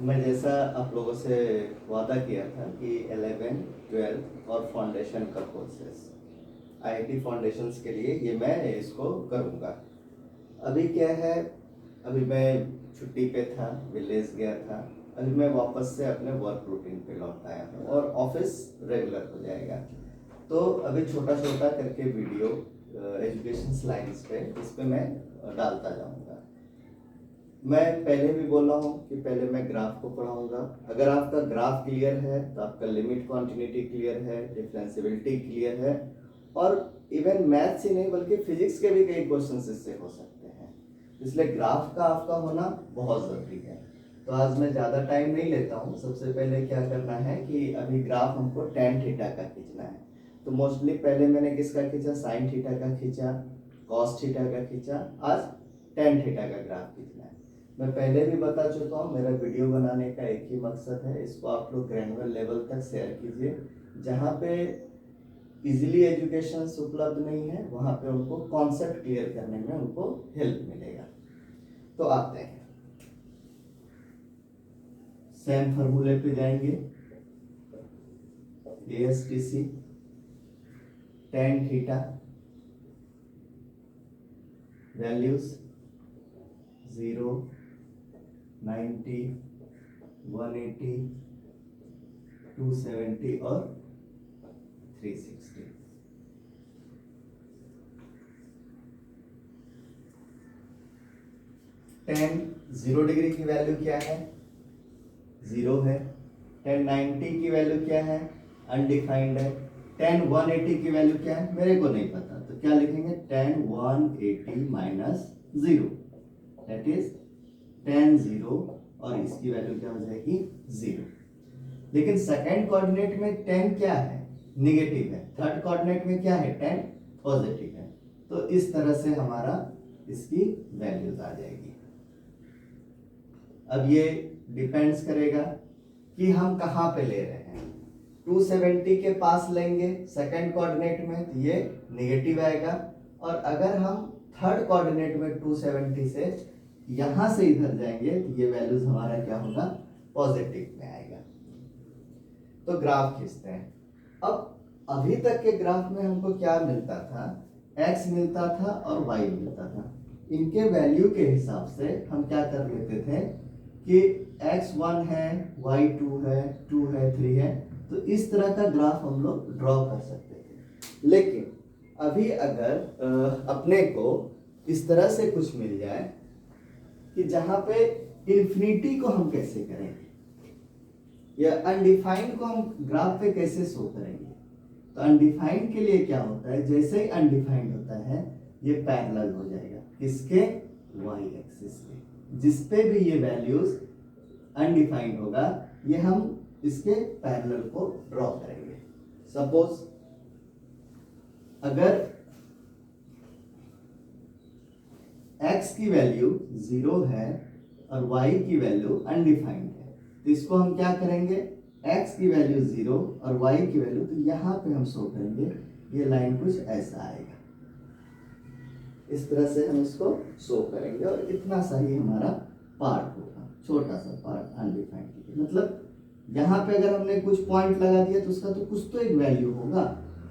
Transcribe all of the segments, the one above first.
मैं जैसा आप लोगों से वादा किया था कि 11, 12 और फाउंडेशन का कोर्सेस आईआईटी फाउंडेशंस के लिए ये मैं इसको करूँगा। अभी क्या है, अभी मैं छुट्टी पे था, विलेज गया था। अभी मैं वापस से अपने वर्क रूटीन पे लौट आया हूँ और ऑफिस रेगुलर हो जाएगा। तो अभी छोटा छोटा करके वीडियो एजुकेशन लाइन्स पे इस पे मैं डालता जाऊँगा। मैं पहले भी बोला हूँ कि पहले मैं ग्राफ को पढ़ाऊंगा। अगर आपका ग्राफ क्लियर है तो आपका लिमिट कॉन्टिन्यूटी क्लियर है, डिफरेंशियबिलिटी क्लियर है, और इवन मैथ्स ही नहीं बल्कि फिजिक्स के भी कई क्वेश्चन इससे हो सकते हैं। इसलिए ग्राफ का आपका होना बहुत ज़रूरी है। तो आज मैं ज़्यादा टाइम नहीं लेता हूँ। सबसे पहले क्या करना है कि अभी ग्राफ हमको टेन थीटा का खींचना है। तो मोस्टली पहले मैंने किसका खींचा, साइन थीटा का खींचा, कॉस थीटा का खींचा। आज टेन थीटा का ग्राफ खींचना है। मैं पहले भी बता चुका हूँ, मेरा वीडियो बनाने का एक ही मकसद है, इसको आप लोग ग्रैनुअल लेवल तक शेयर कीजिए। जहाँ पे इजीली एजुकेशन उपलब्ध नहीं है वहाँ पे उनको कॉन्सेप्ट क्लियर करने में उनको हेल्प मिलेगा। तो आते हैं, सेम फार्मूले पे जाएंगे। ASTC tan थीटा वैल्यूज 0, 90, 180, 270 और 360। tan 0 डिग्री की वैल्यू क्या है, 0 है। tan 90 की वैल्यू क्या है, अनडिफाइंड है। tan 180 की वैल्यू क्या है, मेरे को नहीं पता, तो क्या लिखेंगे, tan 180 minus 0, that is tan 0, और इसकी वैल्यू क्या हो जाएगी, 0। लेकिन सेकेंड कोऑर्डिनेट में tan क्या है, निगेटिव है। थर्ड कोऑर्डिनेट में क्या है, tan पॉजिटिव है। तो इस तरह से हमारा इसकी वैल्यूज आ जाएगी। अब ये डिपेंड्स करेगा कि हम कहाँ पे ले रहे हैं। 270 के पास लेंगे सेकेंड कोऑर्डिनेट में तो ये निगेटिव आएगा, और अगर हम थर्ड कोऑर्डिनेट में 270 से यहां से इधर जाएंगे तो ये वैल्यूज हमारा क्या होगा, पॉजिटिव में आएगा। तो ग्राफ खींचते हैं। अब अभी तक के ग्राफ में हमको क्या मिलता था, x मिलता था और y मिलता था। इनके वैल्यू के हिसाब से हम क्या कर लेते थे कि x1 है, y2 है, 2 है, 3 है, तो इस तरह का ग्राफ हम लोग ड्रॉ कर सकते थे। लेकिन अभी अगर अपने को इस तरह से कुछ मिल जाए कि जहां पे इन्फिनिटी को हम कैसे करेंगे या अनडिफाइंड को हम ग्राफ पे कैसे शो करेंगे। तो अनडिफाइंड के लिए क्या होता है, जैसे ही अनडिफाइंड होता है ये पैरेलल हो जाएगा किसके, y एक्सिस के। जिसपे भी ये वैल्यूज अनडिफाइंड होगा ये हम इसके पैरेलल को ड्रॉ करेंगे। सपोज अगर x की वैल्यू 0 है और y की वैल्यू अनडिफाइंड है, तो इसको हम क्या करेंगे, x की वैल्यू 0 और y की वैल्यू, तो यहाँ पे हम शो करेंगे। ये लाइन कुछ ऐसा आएगा, इस तरह से हम इसको शो करेंगे, और इतना सा ही हमारा पार्ट होगा, छोटा सा पार्ट अनडिफाइंड। मतलब यहाँ पे अगर हमने कुछ पॉइंट लगा दिया तो उसका तो कुछ तो एक वैल्यू होगा,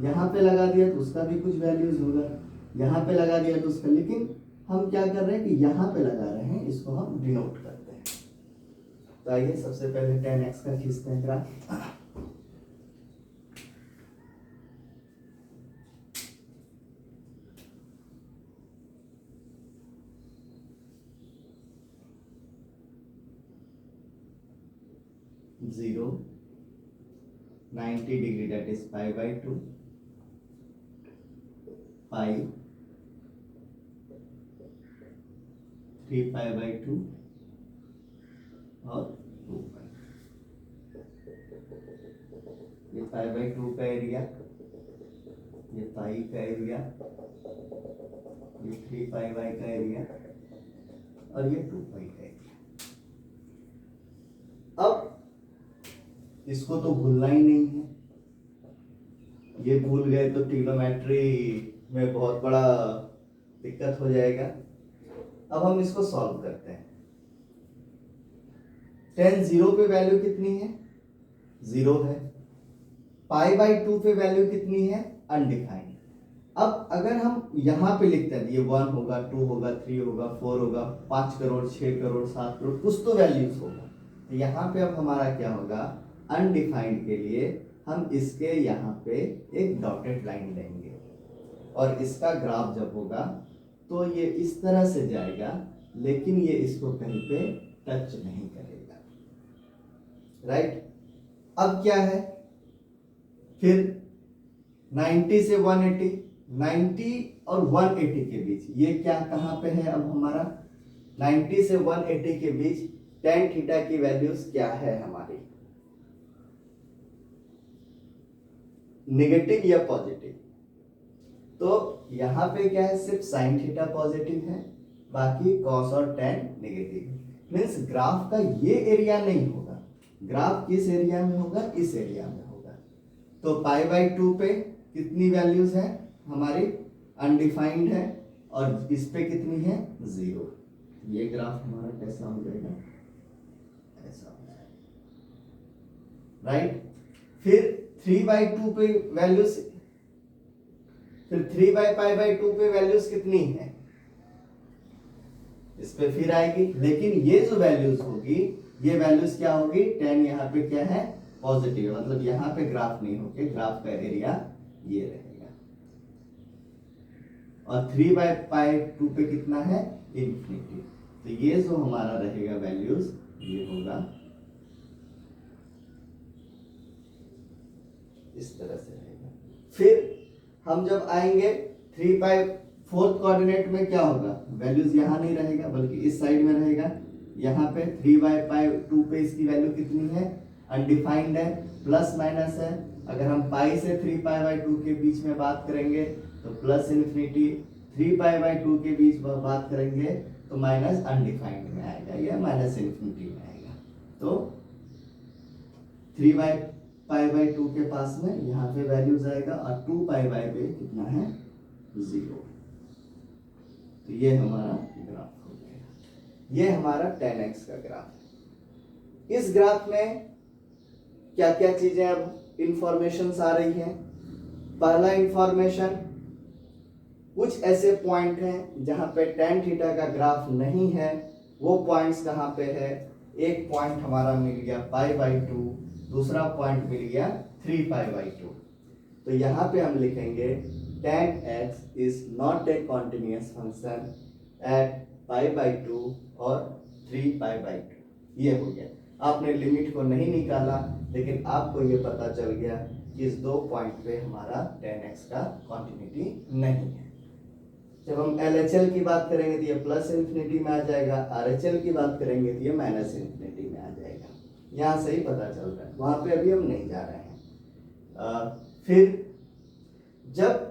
यहाँ पे लगा दिया तो उसका भी कुछ वैल्यूज होगा, यहाँ पे लगा दिया तो उसका। लेकिन हम क्या कर रहे हैं कि यहाँ पे लगा रहे हैं, इसको हम डिनोट करते हैं। तो आइए सबसे पहले tan x का खींचते हैं graph. Zero, 90 degree that is π/2, pi 3π/2 और 2π। ये π/2 का एरिया, ये पाई का एरिया, ये 3πy का एरिया, और ये 2π का एरिया। अब इसको तो भूलना ही नहीं है, ये भूल गए तो ट्रिग्नोमेट्री में बहुत बड़ा दिक्कत हो जाएगा। अब हम इसको सॉल्व करते हैं। tan 0 पे वैल्यू कितनी है, 0 है। पाई बाई 2 पे वैल्यू कितनी है, अनडिफाइंड। अब अगर हम यहाँ पे लिखते हैं ये 1 होगा, 2 होगा, 3 होगा, 4 होगा, 5 करोड़, 6 करोड़, 7 करोड़, कुछ तो वैल्यूज होगा। तो यहाँ पे अब हमारा क्या होगा, अनडिफाइंड के लिए हम इसके यहाँ पे एक डॉटेड लाइन लेंगे और इसका ग्राफ जब होगा तो ये इस तरह से जाएगा, लेकिन ये इसको कहीं पे टच नहीं करेगा, राइट। अब क्या है, फिर 90 से 180, 90 और 180 के बीच ये क्या कहाँ पे है, अब हमारा 90 से 180 के बीच tan थीटा की वैल्यूज क्या है हमारी, नेगेटिव या पॉजिटिव। तो यहाँ पे क्या है, सिर्फ sin थीटा पॉजिटिव है, बाकी cos और tan नेगेटिव। मीन्स ग्राफ का ये एरिया नहीं होगा, ग्राफ किस एरिया में होगा, इस एरिया में होगा। तो पाई बाई 2 पे कितनी वैल्यूज है हमारी, अनडिफाइंड है, और इस पे कितनी है, 0। ये ग्राफ हमारा कैसा हो जाएगा, ऐसा हो जाएगा, राइट। फिर 3 बाई 2 पे वैल्यूज, फिर 3 बाई पाई बाई 2 पे वैल्यूज कितनी है, इस पे फिर आएगी, लेकिन ये जो वैल्यूज होगी, ये वैल्यूज क्या होगी, tan यहाँ पे क्या है, पॉजिटिव, मतलब यहाँ पे ग्राफ नहीं होके ग्राफ का एरिया ये रहेगा। और 3 बाई पाई 2 पे कितना है, इन्फिनिटी। तो ये जो हमारा रहेगा वैल्यूज, ये होगा इस तरह से रहेगा। फिर हम जब आएंगे 3 बाई 4 कोऑर्डिनेट में क्या होगा, वैल्यूज यहाँ नहीं रहेगा बल्कि इस साइड में रहेगा। यहाँ पे 3 बाई पाई 2 पे इसकी वैल्यू कितनी है, अनडिफाइंड है, प्लस माइनस है। अगर हम पाई से 3 पाई बाई 2 के बीच में बात करेंगे तो प्लस इन्फिनिटी, 3 पाई बाई 2 के बीच में बात करेंगे तो माइनस अनडिफाइंड में आएगा या माइनस इन्फिनिटी में आएगा। तो 3 बाई पाई बाई 2 के पास में यहाँ पे वैल्यूज आएगा और 2 पाई बाई पे कितना है, 0। तो ये हमारा ग्राफ हो गया, ये हमारा tan x का ग्राफ है। इस ग्राफ में क्या क्या चीजें अब इंफॉर्मेशन आ रही हैं। पहला इंफॉर्मेशन, कुछ ऐसे पॉइंट हैं जहां पे tan थीटा का ग्राफ नहीं है, वो पॉइंट्स कहां पे है। एक पॉइंट हमारा मिल गया पाई बाई 2, दूसरा पॉइंट मिल गया 3 पाई बाई 2। तो यहाँ पे हम लिखेंगे tan x is not a continuous function at pi by 2 और 3 पाई बाई 2। ये हो गया, आपने लिमिट को नहीं निकाला, लेकिन आपको ये पता चल गया कि इस दो पॉइंट पे हमारा tan x का कॉन्टिन्यूटी नहीं है। जब हम LHL की बात करेंगे तो ये प्लस इन्फिनिटी में आ जाएगा, RHL की बात करेंगे तो ये माइनस इन्फिनिटी में आ जाएगा। यहाँ से ही पता चल रहा है, वहां पे अभी हम नहीं जा रहे हैं। फिर जब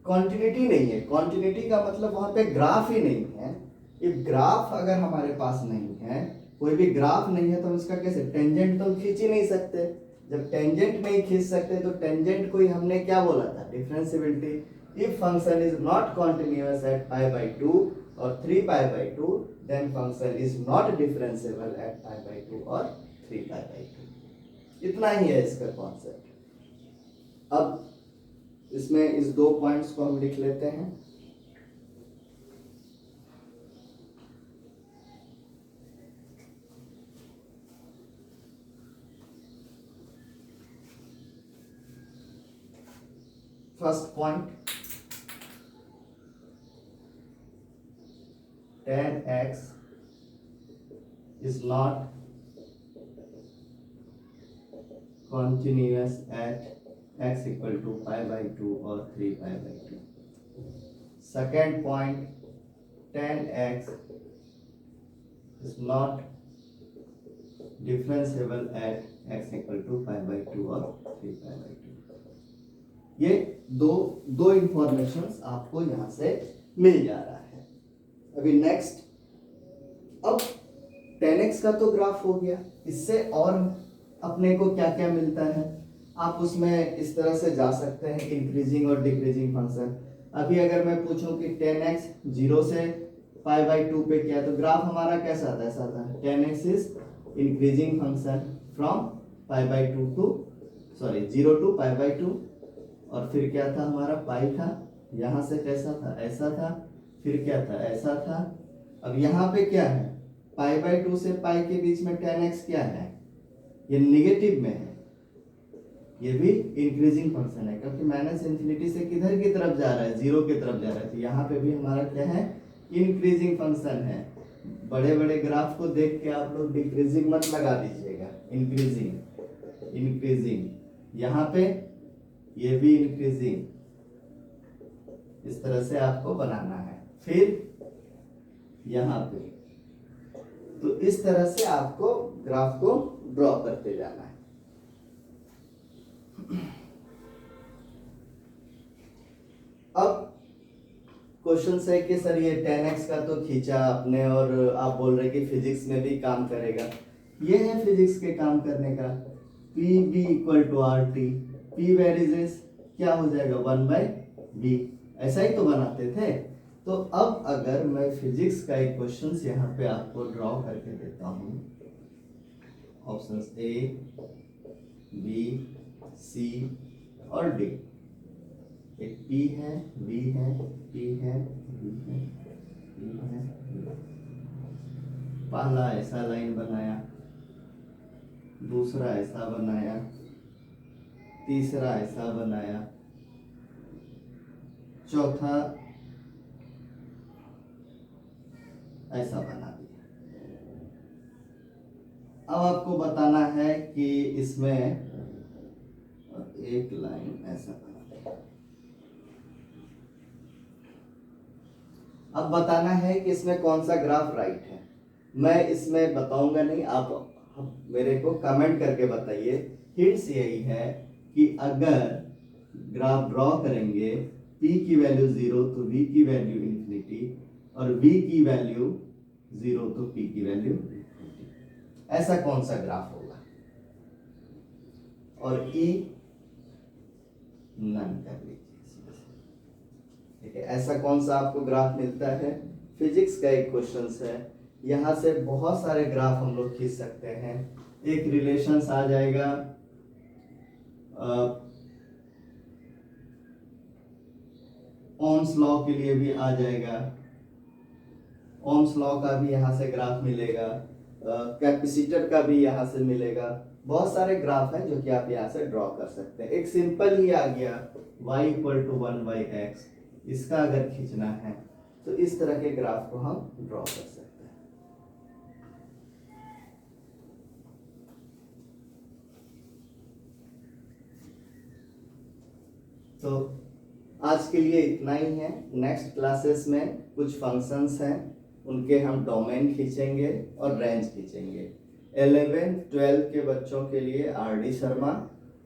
कॉन्टिन्यूटी नहीं है, कॉन्टिन्यूटी का मतलब वहां पे ग्राफ ही नहीं है। इफ ग्राफ अगर हमारे पास नहीं है, कोई भी ग्राफ नहीं है, तो हम इसका कैसे, टेंजेंट तो खींच ही नहीं सकते। जब टेंजेंट नहीं खींच सकते तो टेंजेंट को ही हमने क्या बोला था, differentiability. If function is not continuous at pi by 2 or 3 pi by 2, then function is not differentiable at pi by 2 or 3 pi by 2। इतना ही है इसका कॉन्सेप्ट। अब इसमें इस दो पॉइंट्स को हम लिख लेते हैं। First point, tan x is not continuous at x equal to pi by 2 or 3 pi by 2। Second point, tan x is not differentiable at x equal to pi by 2 or 3 pi by 2। ये दो informations आपको यहां से मिल जा रहा है। अभी next, अब tan x का तो ग्राफ हो गया, इससे और अपने को क्या क्या मिलता है, आप उसमें इस तरह से जा सकते हैं, इंक्रीजिंग और डिक्रीजिंग फंक्शन। अभी अगर मैं पूछूं कि tan x 0 से पाई बाई 2 पे क्या है, तो ग्राफ हमारा कैसा आता है, ऐसा आता है tan x is increasing function from pi by two to 0 to pi by 2, और फिर क्या था हमारा पाई था, यहाँ से कैसा था, ऐसा था, फिर क्या था, ऐसा था। अब यहाँ पे क्या है, पाई बाई 2 से पाई के बीच में tan x क्या है, ये निगेटिव में है, ये भी इंक्रीजिंग फंक्शन है क्योंकि माइनस इन्फिनिटी से किधर की तरफ जा रहा है, 0 की तरफ जा रहा है। तो यहाँ पे भी हमारा क्या है, इंक्रीजिंग फंक्शन है। बड़े बड़े ग्राफ को देख के आप लोग डिक्रीजिंग मत लगा दीजिएगा, इंक्रीजिंग इंक्रीजिंग। यहाँ पे ये भी इंक्रीजिंग, इस तरह से आपको बनाना है। फिर यहाँ पे तो इस तरह से आपको ग्राफ को ड्रॉ करते जाना है। अब क्वेश्चन है कि सर ये tan x का तो खींचा आपने और आप बोल रहे कि फिजिक्स में भी काम करेगा। ये है फिजिक्स के काम करने का, P B equal to R T, P varies क्या हो जाएगा 1/b, ऐसा ही तो बनाते थे। तो अब अगर मैं फिजिक्स का एक क्वेश्चन यहाँ पे आपको ड्रॉ करके देता हूँ, ऑप्शंस ए बी सी और डी, एक P है, B है, P है, B है, P है, B। पहला ऐसा लाइन बनाया, दूसरा ऐसा बनाया, तीसरा ऐसा बनाया, चौथा ऐसा बना दिया। अब आपको बताना है कि इसमें एक लाइन ऐसा बना दिया। अब बताना है कि इसमें कौन सा ग्राफ राइट है। मैं इसमें बताऊंगा नहीं, आप मेरे को कमेंट करके बताइए। हिंट्स यही है कि अगर ग्राफ ड्रॉ करेंगे p की वैल्यू 0 तो v की वैल्यू इंफिनिटी, और v की वैल्यू 0 तो p की वैल्यू इंफिनिटी, ऐसा कौन सा ग्राफ होगा। और e नन कर लीजिए, ठीक है। ऐसा कौन सा आपको ग्राफ मिलता है, फिजिक्स का एक क्वेश्चन है। यहाँ से बहुत सारे ग्राफ हम लोग खींच सकते हैं। एक रिलेशंस आ जाएगा ओम्स लॉ के लिए भी आ जाएगा, ओम्स लॉ का भी यहाँ से ग्राफ मिलेगा, कैपेसिटर का भी यहाँ से मिलेगा। बहुत सारे ग्राफ हैं जो कि आप यहाँ से ड्रॉ कर सकते हैं। एक सिंपल ही आ गया y इक्वल टू 1/x, इसका अगर खींचना है तो इस तरह के ग्राफ को हम ड्रॉ कर सकते हैं। तो आज के लिए इतना ही है। नेक्स्ट क्लासेस में कुछ फंक्शंस हैं, उनके हम डोमेन खींचेंगे और रेंज खींचेंगे। 11-12 के बच्चों के लिए RD शर्मा,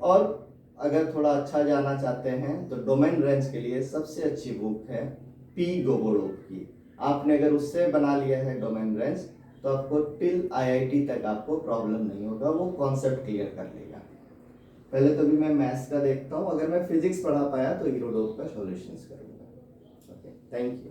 और अगर थोड़ा अच्छा जाना चाहते हैं तो डोमेन रेंज के लिए सबसे अच्छी बुक है P गोबोडोव की। आपने अगर उससे बना लिया है डोमेन रेंज तो आपको टिल IIT तक आपको प्रॉब्लम नहीं होगा, वो कॉन्सेप्ट क्लियर कर लेगा। पहले तो भी मैं मैथ्स का देखता हूँ, अगर मैं फिजिक्स पढ़ा पाया तो हीरोडोव का सॉल्यूशंस करूँगा। Okay, thank you.